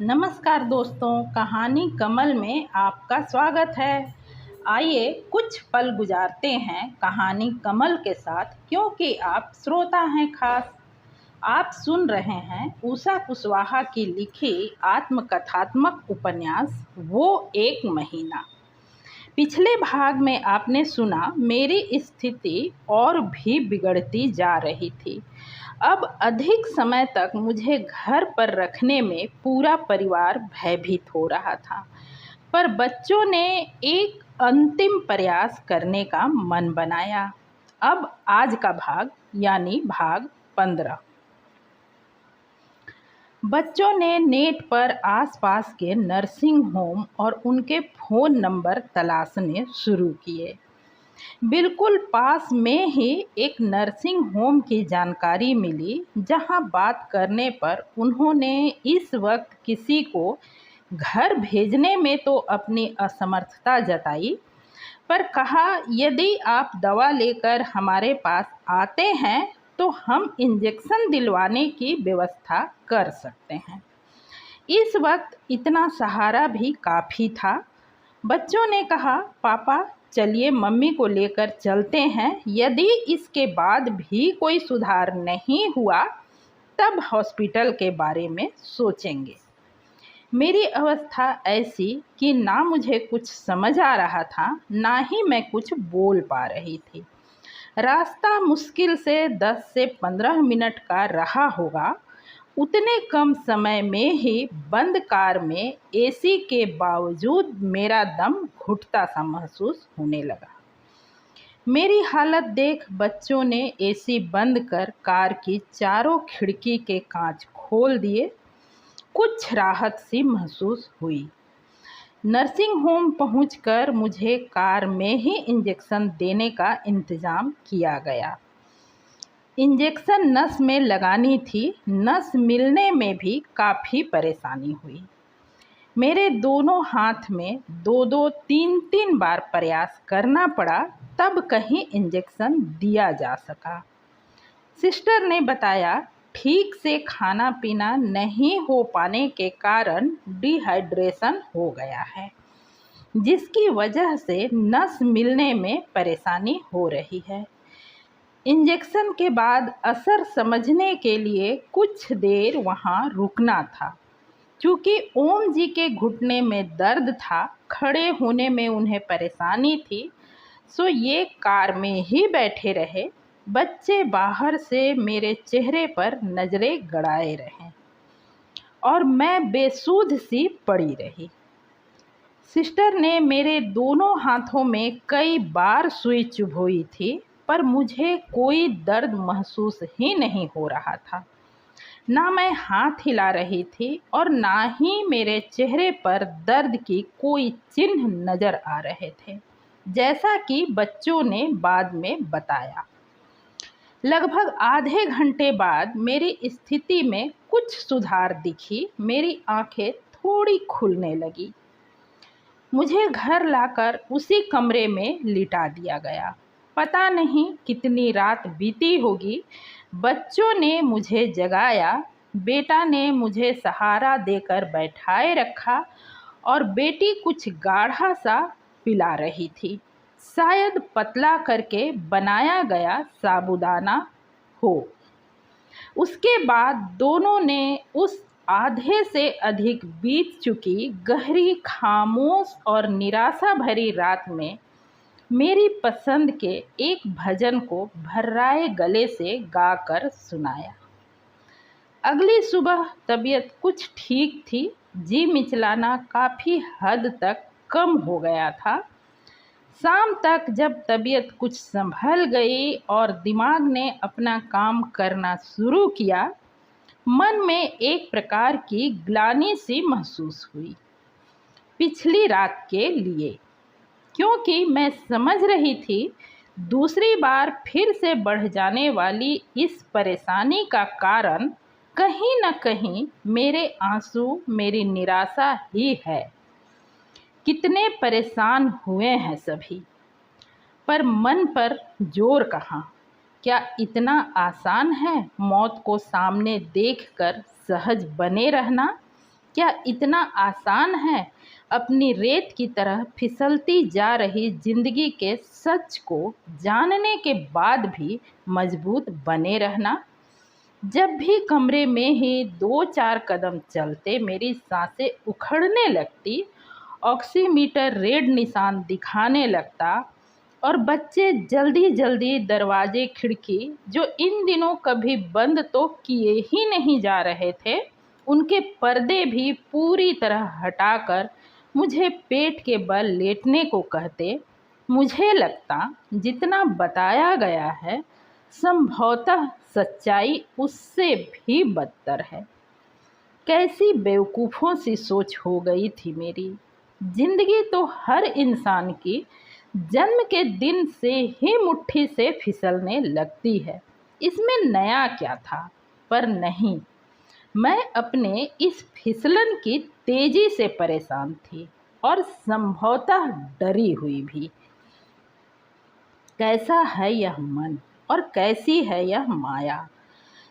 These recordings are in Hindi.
नमस्कार दोस्तों, कहानी कमल में आपका स्वागत है। आइए कुछ पल गुजारते हैं कहानी कमल के साथ, क्योंकि आप श्रोता हैं खास। आप सुन रहे हैं उषा कुशवाहा की लिखी आत्मकथात्मक उपन्यास वो एक महीना। पिछले भाग में आपने सुना मेरी स्थिति और भी बिगड़ती जा रही थी। अब अधिक समय तक मुझे घर पर रखने में पूरा परिवार भयभीत हो रहा था, पर बच्चों ने एक अंतिम प्रयास करने का मन बनाया। अब आज का भाग यानी भाग 15। बच्चों ने नेट पर आसपास के नर्सिंग होम और उनके फ़ोन नंबर तलाशने शुरू किए। बिल्कुल पास में ही एक नर्सिंग होम की जानकारी मिली, जहां बात करने पर उन्होंने इस वक्त किसी को घर भेजने में तो अपनी असमर्थता जताई, पर कहा यदि आप दवा लेकर हमारे पास आते हैं तो हम इंजेक्शन दिलवाने की व्यवस्था कर सकते हैं। इस वक्त इतना सहारा भी काफ़ी था। बच्चों ने कहा, पापा चलिए मम्मी को लेकर चलते हैं, यदि इसके बाद भी कोई सुधार नहीं हुआ तब हॉस्पिटल के बारे में सोचेंगे। मेरी अवस्था ऐसी कि ना मुझे कुछ समझ आ रहा था, ना ही मैं कुछ बोल पा रही थी। रास्ता मुश्किल से 10 से 15 मिनट का रहा होगा। उतने कम समय में ही बंद कार में एसी के बावजूद मेरा दम घुटता सा महसूस होने लगा। मेरी हालत देख बच्चों ने एसी बंद कर कार की चारों खिड़की के कांच खोल दिए। कुछ राहत सी महसूस हुई। नर्सिंग होम पहुंचकर मुझे कार में ही इंजेक्शन देने का इंतज़ाम किया गया। इंजेक्शन नस में लगानी थी। नस मिलने में भी काफ़ी परेशानी हुई। मेरे दोनों हाथ में 2-2, 3-3 बार प्रयास करना पड़ा, तब कहीं इंजेक्शन दिया जा सका। सिस्टर ने बताया, ठीक से खाना पीना नहीं हो पाने के कारण डिहाइड्रेशन हो गया है, जिसकी वजह से नस मिलने में परेशानी हो रही है। इंजेक्शन के बाद असर समझने के लिए कुछ देर वहाँ रुकना था। चूँकि ओम जी के घुटने में दर्द था, खड़े होने में उन्हें परेशानी थी, सो ये कार में ही बैठे रहे। बच्चे बाहर से मेरे चेहरे पर नज़रें गड़ाए रहे और मैं बेसुध सी पड़ी रही। सिस्टर ने मेरे दोनों हाथों में कई बार सुई चुभोई थी, पर मुझे कोई दर्द महसूस ही नहीं हो रहा था। ना मैं हाथ हिला रही थी और ना ही मेरे चेहरे पर दर्द की कोई चिन्ह नज़र आ रहे थे, जैसा कि बच्चों ने बाद में बताया। लगभग आधे घंटे बाद मेरी स्थिति में कुछ सुधार दिखी। मेरी आंखें थोड़ी खुलने लगी। मुझे घर लाकर उसी कमरे में लिटा दिया गया। पता नहीं कितनी रात बीती होगी। बच्चों ने मुझे जगाया। बेटा ने मुझे सहारा देकर बैठाए रखा और बेटी कुछ गाढ़ा सा पिला रही थी, शायद पतला करके बनाया गया साबूदाना हो। उसके बाद दोनों ने उस आधे से अधिक बीत चुकी गहरी, खामोश और निराशा भरी रात में मेरी पसंद के एक भजन को भर्राए गले से गाकर सुनाया। अगली सुबह तबीयत कुछ ठीक थी। जी मिचलाना काफ़ी हद तक कम हो गया था। शाम तक जब तबीयत कुछ संभल गई और दिमाग ने अपना काम करना शुरू किया, मन में एक प्रकार की ग्लानि सी महसूस हुई पिछली रात के लिए, क्योंकि मैं समझ रही थी दूसरी बार फिर से बढ़ जाने वाली इस परेशानी का कारण कहीं न कहीं मेरे आंसू, मेरी निराशा ही है। कितने परेशान हुए हैं सभी, पर मन पर जोर कहाँ। क्या इतना आसान है मौत को सामने देखकर सहज बने रहना? क्या इतना आसान है अपनी रेत की तरह फिसलती जा रही जिंदगी के सच को जानने के बाद भी मजबूत बने रहना? जब भी कमरे में ही 2-4 कदम चलते मेरी सांसें उखड़ने लगती, ऑक्सीमीटर रेड निशान दिखाने लगता और बच्चे जल्दी जल्दी दरवाजे खिड़की जो इन दिनों कभी बंद तो किए ही नहीं जा रहे थे, उनके पर्दे भी पूरी तरह हटाकर मुझे पेट के बल लेटने को कहते, मुझे लगता जितना बताया गया है संभवतः सच्चाई उससे भी बदतर है। कैसी बेवकूफ़ों सी सोच हो गई थी मेरी। जिंदगी तो हर इंसान की जन्म के दिन से ही मुट्ठी से फिसलने लगती है, इसमें नया क्या था? पर नहीं, मैं अपने इस फिसलन की तेजी से परेशान थी और संभवतः डरी हुई भी। कैसा है यह मन और कैसी है यह माया।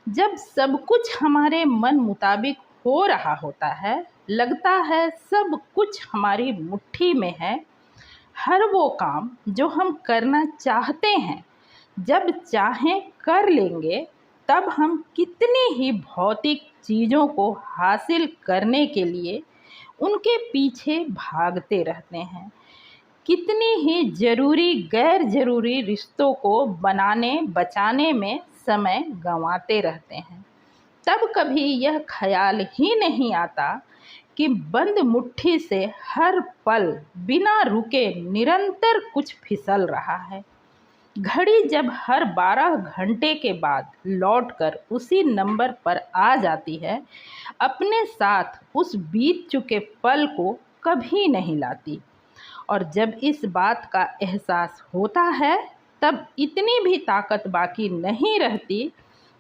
जब सब कुछ हमारे मन मुताबिक हो रहा होता है, लगता है सब कुछ हमारी मुट्ठी में है। हर वो काम जो हम करना चाहते हैं, जब चाहें कर लेंगे, तब हम कितनी ही भौतिक चीज़ों को हासिल करने के लिए उनके पीछे भागते रहते हैं। कितनी ही ज़रूरी गैर ज़रूरी रिश्तों को बनाने बचाने में समय गंवाते रहते हैं। तब कभी यह ख्याल ही नहीं आता कि बंद मुट्ठी से हर पल बिना रुके निरंतर कुछ फिसल रहा है। घड़ी जब हर 12 घंटे के बाद लौटकर उसी नंबर पर आ जाती है, अपने साथ उस बीत चुके पल को कभी नहीं लाती। और जब इस बात का एहसास होता है, तब इतनी भी ताकत बाकी नहीं रहती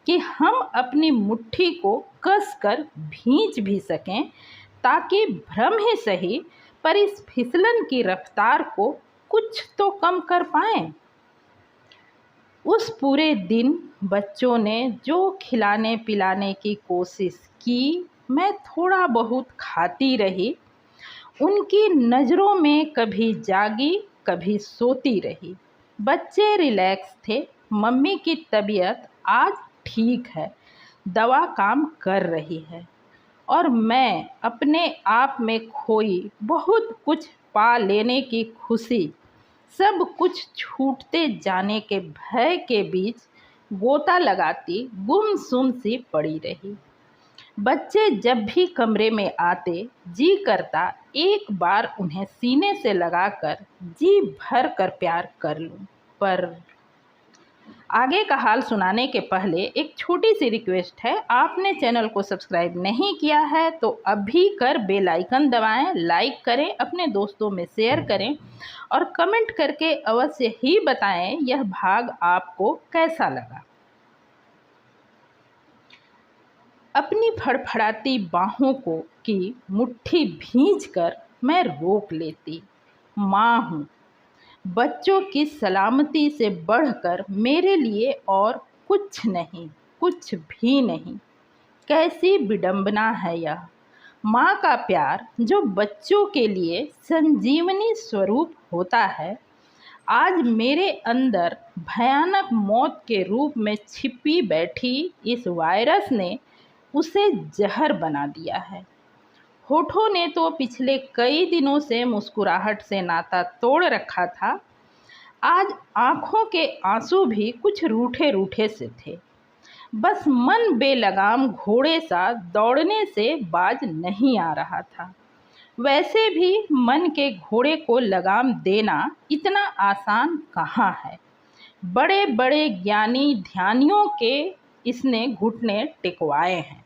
कि हम अपनी मुट्ठी को कसकर भींच भी सकें, ताकि भ्रम ही सही पर इस फिसलन की रफ्तार को कुछ तो कम कर पाएं। उस पूरे दिन बच्चों ने जो खिलाने पिलाने की कोशिश की, मैं थोड़ा बहुत खाती रही। उनकी नज़रों में कभी जागी कभी सोती रही। बच्चे रिलैक्स थे। मम्मी की तबीयत आज ठीक है, दवा काम कर रही है और मैं अपने आप में खोई बहुत कुछ पा लेने की खुशी, सब कुछ छूटते जाने के भय के बीच गोता लगाती गुमसुम सी पड़ी रही। बच्चे जब भी कमरे में आते, जी करता एक बार उन्हें सीने से लगाकर जी भर कर प्यार कर लूं। पर आगे का हाल सुनाने के पहले एक छोटी सी रिक्वेस्ट है। आपने चैनल को सब्सक्राइब नहीं किया है तो अभी कर बेल आइकन दबाएं, लाइक करें, अपने दोस्तों में शेयर करें और कमेंट करके अवश्य ही बताएं यह भाग आपको कैसा लगा। अपनी फड़फड़ाती बाहों को की मुट्ठी भींचकर मैं रोक लेती। माँ हूँ, बच्चों की सलामती से बढ़कर मेरे लिए और कुछ नहीं, कुछ भी नहीं। कैसी विडंबना है यह। माँ का प्यार जो बच्चों के लिए संजीवनी स्वरूप होता है, आज मेरे अंदर भयानक मौत के रूप में छिपी बैठी इस वायरस ने उसे जहर बना दिया है। होठों ने तो पिछले कई दिनों से मुस्कुराहट से नाता तोड़ रखा था, आज आंखों के आंसू भी कुछ रूठे रूठे से थे। बस मन बेलगाम घोड़े सा दौड़ने से बाज नहीं आ रहा था। वैसे भी मन के घोड़े को लगाम देना इतना आसान कहाँ है। बड़े बड़े ज्ञानी ध्यानियों के इसने घुटने टिकवाए हैं।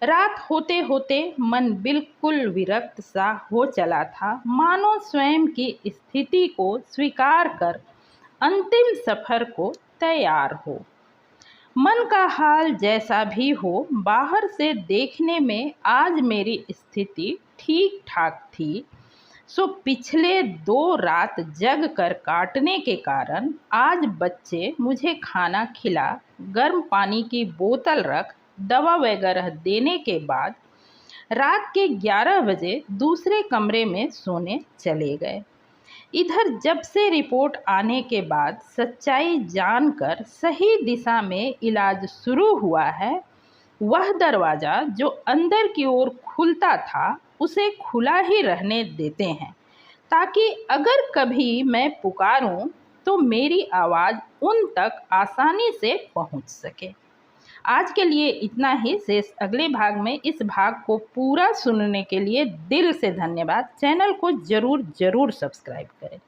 रात होते होते मन बिल्कुल विरक्त सा हो चला था, मानो स्वयं की स्थिति को स्वीकार कर अंतिम सफर को तैयार हो। मन का हाल जैसा भी हो, बाहर से देखने में आज मेरी स्थिति ठीक ठाक थी। सो पिछले 2 रात जग कर काटने के कारण आज बच्चे मुझे खाना खिला, गर्म पानी की बोतल रख, दवा वगैरह देने के बाद रात के 11 बजे दूसरे कमरे में सोने चले गए। इधर जब से रिपोर्ट आने के बाद सच्चाई जानकर सही दिशा में इलाज शुरू हुआ है, वह दरवाज़ा जो अंदर की ओर खुलता था उसे खुला ही रहने देते हैं, ताकि अगर कभी मैं पुकारूं तो मेरी आवाज़ उन तक आसानी से पहुंच सके। आज के लिए इतना ही। शेष अगले भाग में। इस भाग को पूरा सुनने के लिए दिल से धन्यवाद। चैनल को ज़रूर सब्सक्राइब करें।